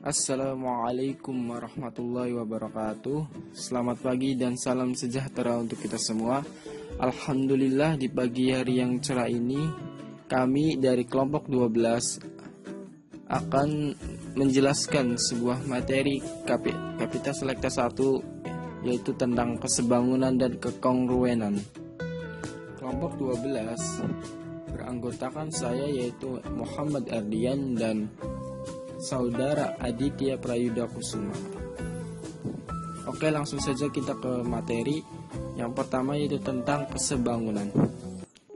Assalamualaikum warahmatullahi wabarakatuh. Selamat pagi dan salam sejahtera untuk kita semua. Alhamdulillah, di pagi hari yang cerah ini kami dari kelompok 12 akan menjelaskan sebuah materi Kapita Selekta 1, yaitu tentang kesebangunan dan kekongruenan. Kelompok 12 beranggotakan saya, yaitu Muhammad Ardian dan Saudara Aditya Prayuda Kusuma. Oke, langsung saja kita ke materi. Yang pertama yaitu tentang kesebangunan.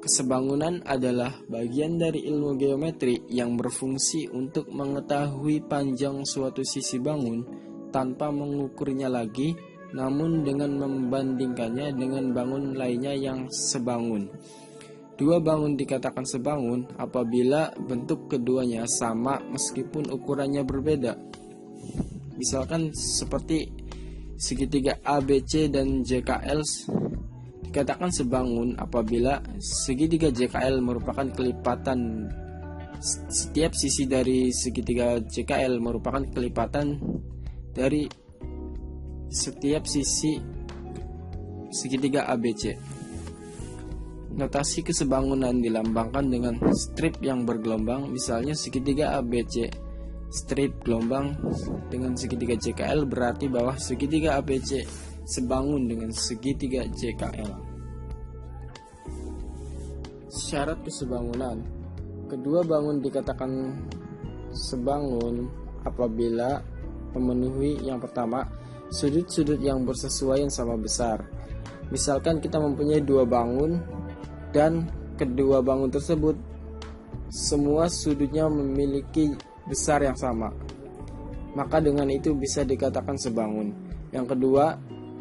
Kesebangunan adalah bagian dari ilmu geometri yang berfungsi untuk mengetahui panjang suatu sisi bangun tanpa mengukurnya lagi, namun dengan membandingkannya dengan bangun lainnya yang sebangun. Dua bangun dikatakan sebangun apabila bentuk keduanya sama meskipun ukurannya berbeda. Misalkan seperti segitiga ABC dan JKL dikatakan sebangun apabila segitiga JKL merupakan kelipatan, setiap sisi dari segitiga JKL merupakan kelipatan dari setiap sisi segitiga ABC. Notasi kesebangunan dilambangkan dengan strip yang bergelombang, misalnya segitiga ABC strip gelombang dengan segitiga JKL, berarti bahwa segitiga ABC sebangun dengan segitiga JKL. Syarat kesebangunan. Kedua bangun dikatakan sebangun apabila memenuhi yang pertama, sudut-sudut yang bersesuaian sama besar. Misalkan kita mempunyai dua bangun dan kedua bangun tersebut semua sudutnya memiliki besar yang sama, maka dengan itu bisa dikatakan sebangun. Yang kedua,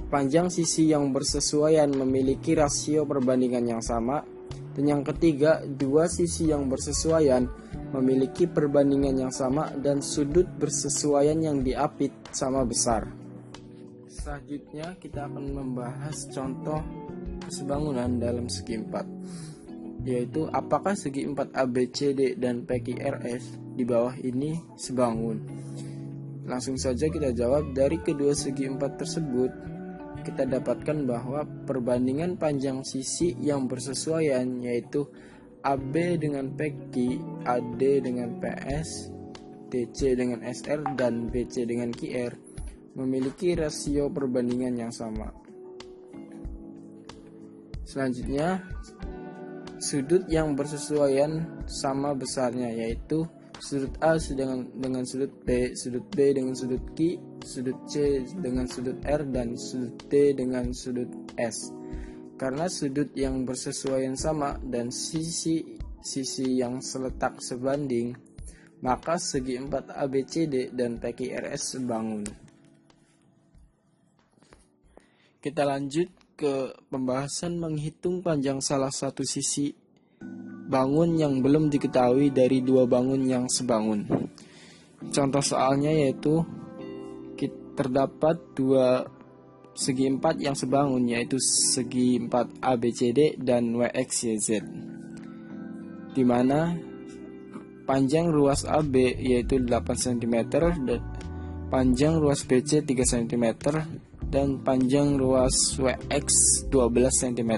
panjang sisi yang bersesuaian memiliki rasio perbandingan yang sama. Dan yang ketiga, dua sisi yang bersesuaian memiliki perbandingan yang sama dan sudut bersesuaian yang diapit sama besar. Selanjutnya kita akan membahas contoh kesebangunan dalam segi 4, yaitu apakah segi 4 ABCD dan PQRS di bawah ini sebangun. Langsung saja kita jawab. Dari kedua segi 4 tersebut kita dapatkan bahwa perbandingan panjang sisi yang bersesuaian, yaitu AB dengan PQ, AD dengan PS, DC dengan SR, dan BC dengan QR, memiliki rasio perbandingan yang sama. Selanjutnya, sudut yang bersesuaian sama besarnya, yaitu sudut A dengan sudut B, sudut B dengan sudut Q, sudut C dengan sudut R, dan sudut D dengan sudut S. Karena sudut yang bersesuaian sama dan sisi yang seletak sebanding, maka segi 4 ABCD dan PQRS sebangun. Kita lanjut ke pembahasan menghitung panjang salah satu sisi bangun yang belum diketahui dari dua bangun yang sebangun. Contoh soalnya yaitu terdapat dua segi 4 yang sebangun, yaitu segi 4 ABCD dan WXYZ, di mana panjang ruas AB yaitu 8 cm, dan panjang ruas BC 3 cm, dan panjang ruas WX 12 cm.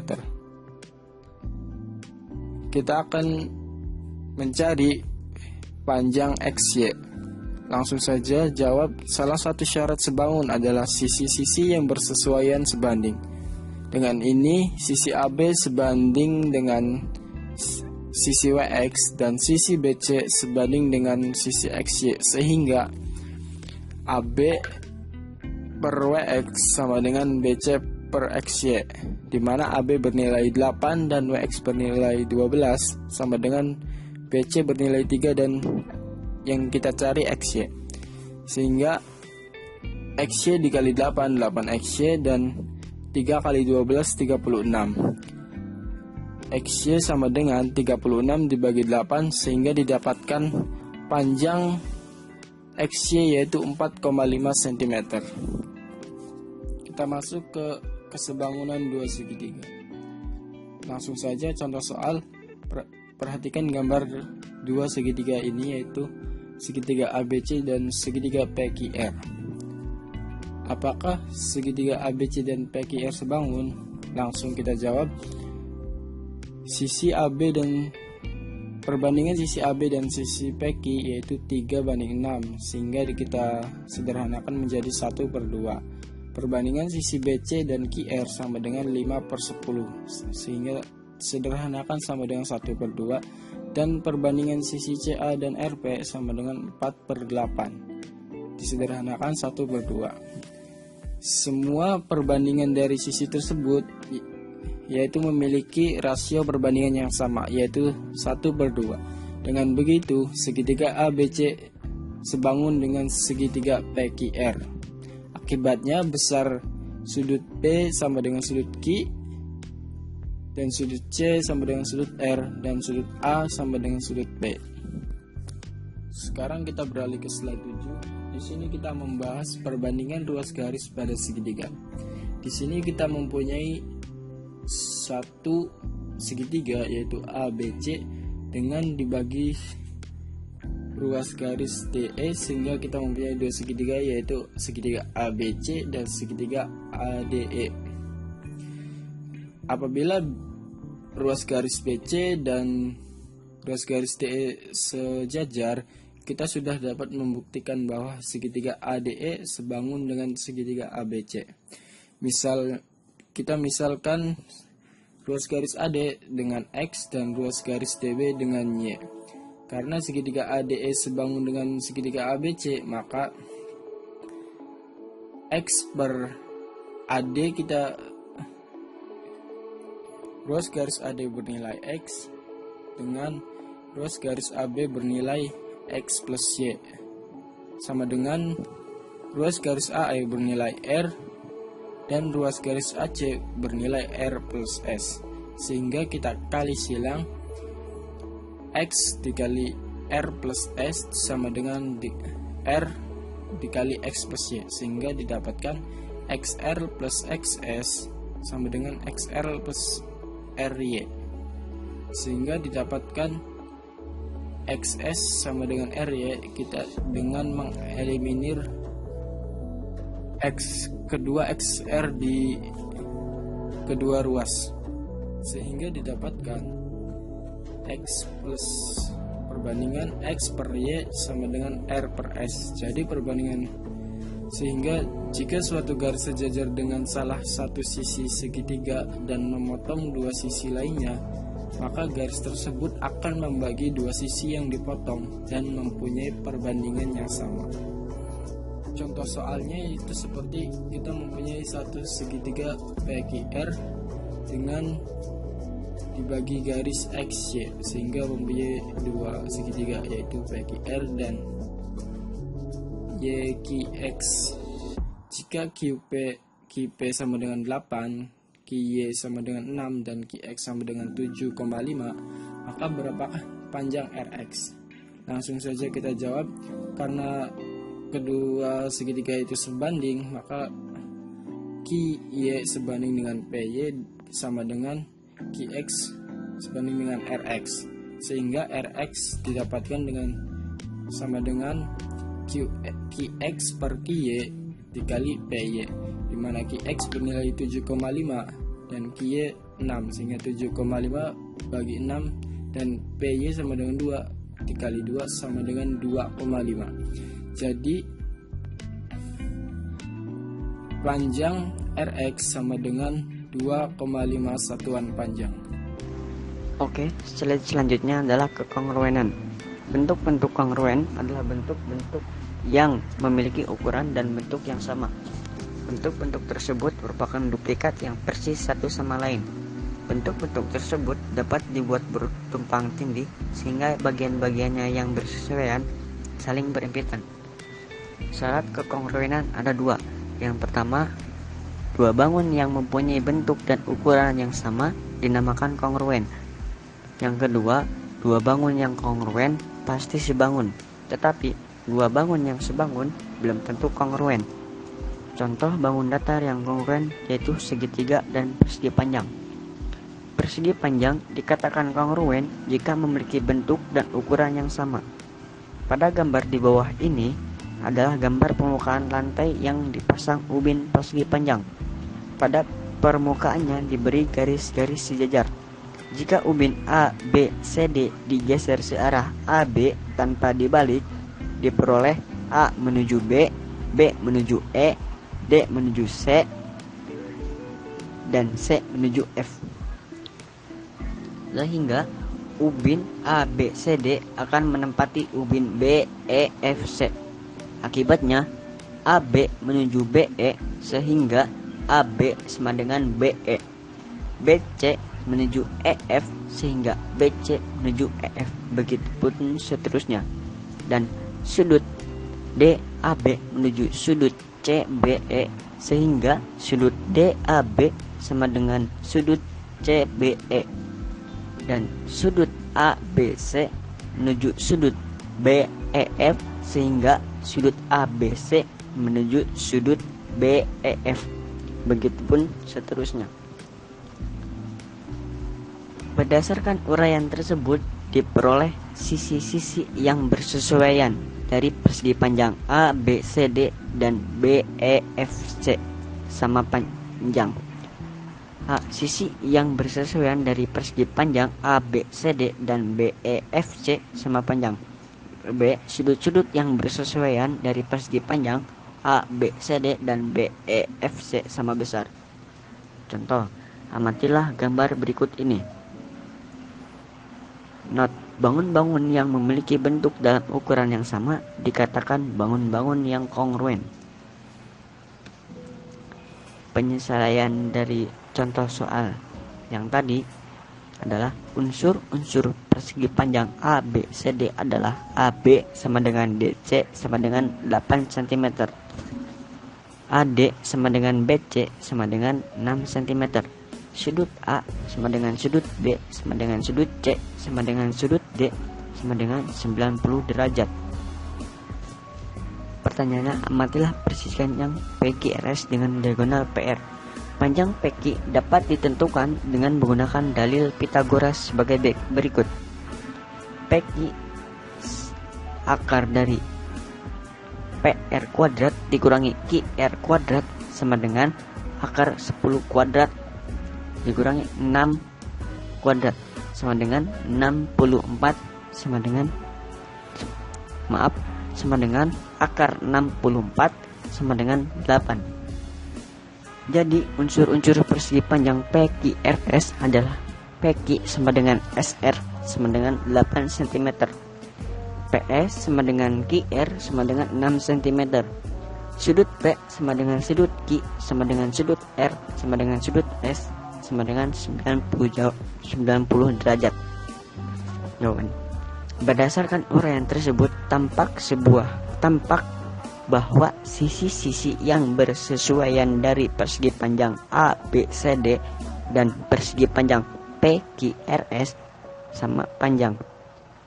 Kita akan mencari panjang XY. Langsung saja jawab. Salah satu syarat sebangun adalah sisi-sisi yang bersesuaian sebanding. Dengan ini, sisi AB sebanding dengan sisi WX dan sisi BC sebanding dengan sisi XY, sehingga AB per WX sama dengan BC per XY, di mana AB bernilai 8 dan WX bernilai 12 sama dengan BC bernilai 3 dan yang kita cari XY, sehingga XY dikali 8 XY, dan 3 kali 12 36. XY sama dengan 36 dibagi 8, sehingga didapatkan panjang XY yaitu 4,5 cm. Kita masuk ke kesebangunan dua segitiga. Langsung saja contoh soal. Perhatikan gambar dua segitiga ini, yaitu segitiga ABC dan segitiga PQR. Apakah segitiga ABC dan PQR sebangun? Langsung kita jawab. Sisi AB dan perbandingan sisi AB dan sisi PQ yaitu 3:6, sehingga kita sederhanakan menjadi 1/2. Perbandingan sisi BC dan QR sama dengan 5/10, sehingga sederhanakan sama dengan 1/2. Dan perbandingan sisi CA dan RP sama dengan 4/8, disederhanakan 1/2. Semua perbandingan dari sisi tersebut yaitu memiliki rasio perbandingan yang sama, yaitu 1/2. Dengan begitu, segitiga ABC sebangun dengan segitiga PQR. Akibatnya besar sudut P sama dengan sudut Q, dan sudut C sama dengan sudut R, dan sudut A sama dengan sudut P. Sekarang kita beralih ke slide 7. Di sini kita membahas perbandingan ruas garis pada segitiga. Di sini kita mempunyai satu segitiga yaitu ABC dengan dibagi ruas garis DE, sehingga kita mempunyai dua segitiga yaitu segitiga ABC dan segitiga ADE. Apabila ruas garis BC dan ruas garis DE sejajar, kita sudah dapat membuktikan bahwa segitiga ADE sebangun dengan segitiga ABC. Misalkan ruas garis AD dengan X dan ruas garis DB dengan Y. Karena segitiga ADE sebangun dengan segitiga ABC, maka X per AD ruas garis AD bernilai X dengan ruas garis AB bernilai X plus Y, sama dengan ruas garis AE bernilai R dan ruas garis AC bernilai R plus S, sehingga kita kali silang X dikali R plus S sama dengan R dikali X plus Y, sehingga didapatkan XR plus XS sama dengan XR plus RY, sehingga didapatkan XS sama dengan RY. Kita dengan mengeliminir kedua XR di kedua ruas, sehingga didapatkan X plus perbandingan X per Y sama dengan R per S. Jadi sehingga jika suatu garis sejajar dengan salah satu sisi segitiga dan memotong dua sisi lainnya, maka garis tersebut akan membagi dua sisi yang dipotong dan mempunyai perbandingan yang sama. Contoh soalnya itu seperti kita mempunyai satu segitiga PQR dengan dibagi garis XY, sehingga mempunyai dua segitiga yaitu PQR dan YQX. Jika QP sama dengan 8, QY sama dengan 6, dan QX sama dengan 7,5, maka berapakah panjang RX? Langsung saja kita jawab. Karena kedua segitiga itu sebanding, maka QY sebanding dengan PY sama dengan QX sebanding dengan RX, sehingga RX didapatkan sama dengan QX per QY dikali PY, dimana QX bernilai 7,5 dan QY 6, sehingga 7,5 bagi 6 dan PY sama dengan 2 dikali 2 sama dengan 2,5. Jadi panjang RX sama dengan 2,5 satuan panjang. Oke, slide selanjutnya adalah kekongruenan. Bentuk-bentuk kongruen adalah bentuk-bentuk yang memiliki ukuran dan bentuk yang sama. Bentuk-bentuk tersebut merupakan duplikat yang persis satu sama lain. Bentuk-bentuk tersebut dapat dibuat bertumpang tindih sehingga bagian-bagiannya yang bersesuaian saling berhimpitan. Syarat kekongruenan ada dua. Yang pertama, dua bangun yang mempunyai bentuk dan ukuran yang sama dinamakan kongruen. Yang kedua, dua bangun yang kongruen pasti sebangun, tetapi dua bangun yang sebangun belum tentu kongruen. Contoh bangun datar yang kongruen yaitu segitiga dan persegi panjang. Persegi panjang dikatakan kongruen jika memiliki bentuk dan ukuran yang sama. Pada gambar di bawah ini adalah gambar permukaan lantai yang dipasang ubin persegi panjang. Pada permukaannya diberi garis-garis sejajar. Jika ubin A, B, C, D digeser searah AB tanpa dibalik, diperoleh A menuju B, B menuju E, D menuju C, dan C menuju F. Sehingga ubin A, B, C, D akan menempati ubin B, E, F, C. Akibatnya AB menuju BE sehingga AB sama dengan BE. BC menuju EF sehingga BC menuju EF. Begitupun seterusnya. Dan sudut DAB menuju sudut CBE sehingga sudut DAB sama dengan sudut CBE. Dan sudut ABC menuju sudut BEF sehingga sudut ABC menuju sudut BEF. Begitupun seterusnya. Berdasarkan uraian tersebut diperoleh sisi-sisi yang bersesuaian dari persegi panjang A, B, C, D dan BEFC sama panjang. A. Sisi yang bersesuaian dari persegi panjang A, B, C, D dan BEFC sama panjang. B. Sudut-sudut yang bersesuaian dari persegi panjang A, B, C, D dan BEFC sama besar. Contoh, amatilah gambar berikut ini. Not, bangun-bangun yang memiliki bentuk dalam ukuran yang sama dikatakan bangun-bangun yang kongruen. Penyesuaian dari contoh soal yang tadi adalah unsur-unsur persegi panjang A, B, C, D adalah AB sama dengan DC sama dengan 8 cm, AD sama dengan BC sama dengan 6 cm, sudut A sama dengan sudut B sama dengan sudut C sama dengan sudut D sama dengan 90 derajat. Pertanyaannya, amatilah persiskan yang PQRS dengan diagonal PR. Panjang PQ dapat ditentukan dengan menggunakan dalil Pythagoras sebagai berikut. PQ akar dari PR kuadrat dikurangi QR kuadrat sama dengan akar 10 kuadrat dikurangi 6 kuadrat sama dengan 64 sama dengan akar 64 sama dengan 8. Jadi unsur-unsur persegi panjang PQRS adalah PQ sama dengan SR sama dengan 8 cm, PS sama dengan QR sama dengan 6 cm, sudut P sama dengan sudut Q sama dengan sudut R sama dengan sudut S sama dengan 90 derajat. Jawaban. Berdasarkan uraian tersebut tampak bahwa sisi-sisi yang bersesuaian dari persegi panjang A, B, C, D dan persegi panjang PQRS sama panjang.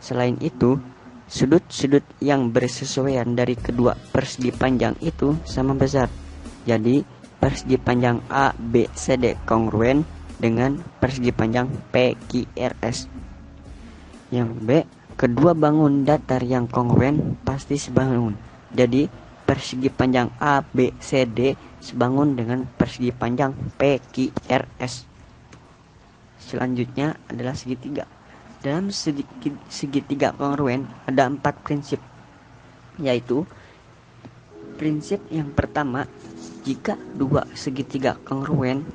Selain itu, sudut-sudut yang bersesuaian dari kedua persegi panjang itu sama besar. Jadi, persegi panjang A, B, C, D kongruen dengan persegi panjang PQRS. Yang B, kedua bangun datar yang kongruen pasti sebangun. Jadi, persegi panjang A, B, C, D sebangun dengan persegi panjang PQRS. Selanjutnya adalah segitiga. Dalam segitiga kongruen ada 4 prinsip, yaitu prinsip yang pertama, jika dua segitiga kongruen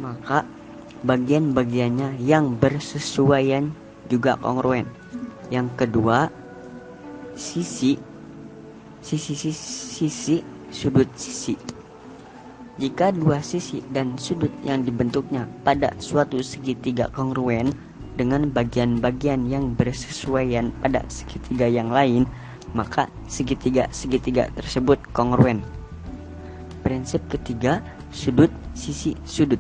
maka bagian-bagiannya yang bersesuaian juga kongruen. Yang kedua, sisi sudut sisi. Jika dua sisi dan sudut yang dibentuknya pada suatu segitiga kongruen dengan bagian-bagian yang bersesuaian pada segitiga yang lain, maka segitiga tersebut kongruen. Prinsip ketiga, sudut sisi sudut.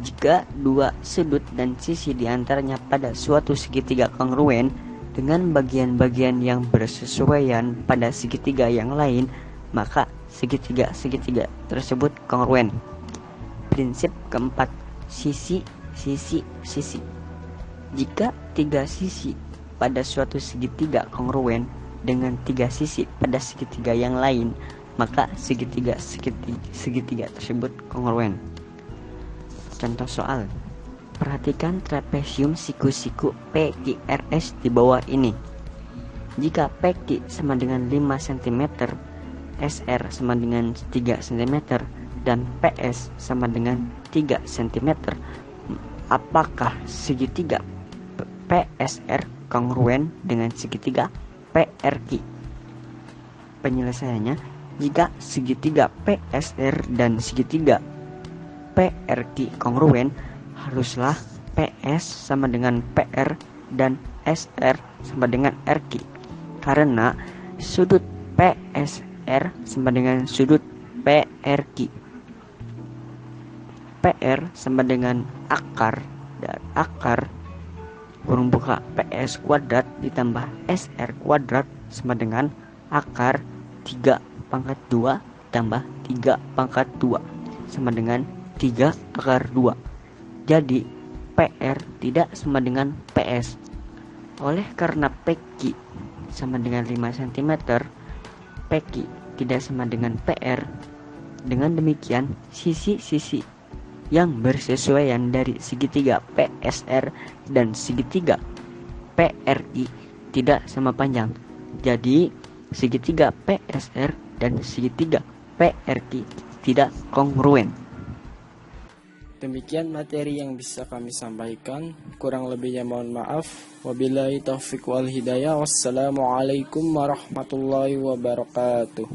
Jika dua sudut dan sisi diantaranya pada suatu segitiga kongruen dengan bagian-bagian yang bersesuaian pada segitiga yang lain, maka segitiga tersebut kongruen. Prinsip keempat, sisi. Jika tiga sisi pada suatu segitiga kongruen dengan 3 sisi pada segitiga yang lain, maka segitiga tersebut kongruen. Contoh soal. Perhatikan trapesium siku-siku PQRS di bawah ini. Jika PQ sama dengan 5 cm, SR sama dengan 3 cm, dan PS sama dengan 3 cm, apakah segitiga PSR kongruen dengan segitiga PRQ? Penyelesaiannya, jika segitiga PSR dan segitiga PRQ kongruen, haruslah PS sama dengan PR dan SR sama dengan RQ, karena sudut PSR sama dengan sudut PRQ. PR sama dengan akar, dan akar kurung buka PS kuadrat ditambah SR kuadrat sama dengan akar 3 pangkat 2 tambah 3 pangkat 2 sama dengan 3 akar 2. Jadi PR tidak sama dengan PS. Oleh karena PQ sama dengan 5 cm, PQ tidak sama dengan PR. Dengan demikian, sisi-sisi yang bersesuaian dari segitiga PSR dan segitiga PRI tidak sama panjang. Jadi segitiga PSR dan segitiga PRI tidak kongruen. Demikian materi yang bisa kami sampaikan. Kurang lebihnya mohon maaf. Wabillahi taufiq wal hidayah. Wassalamualaikum warahmatullahi wabarakatuh.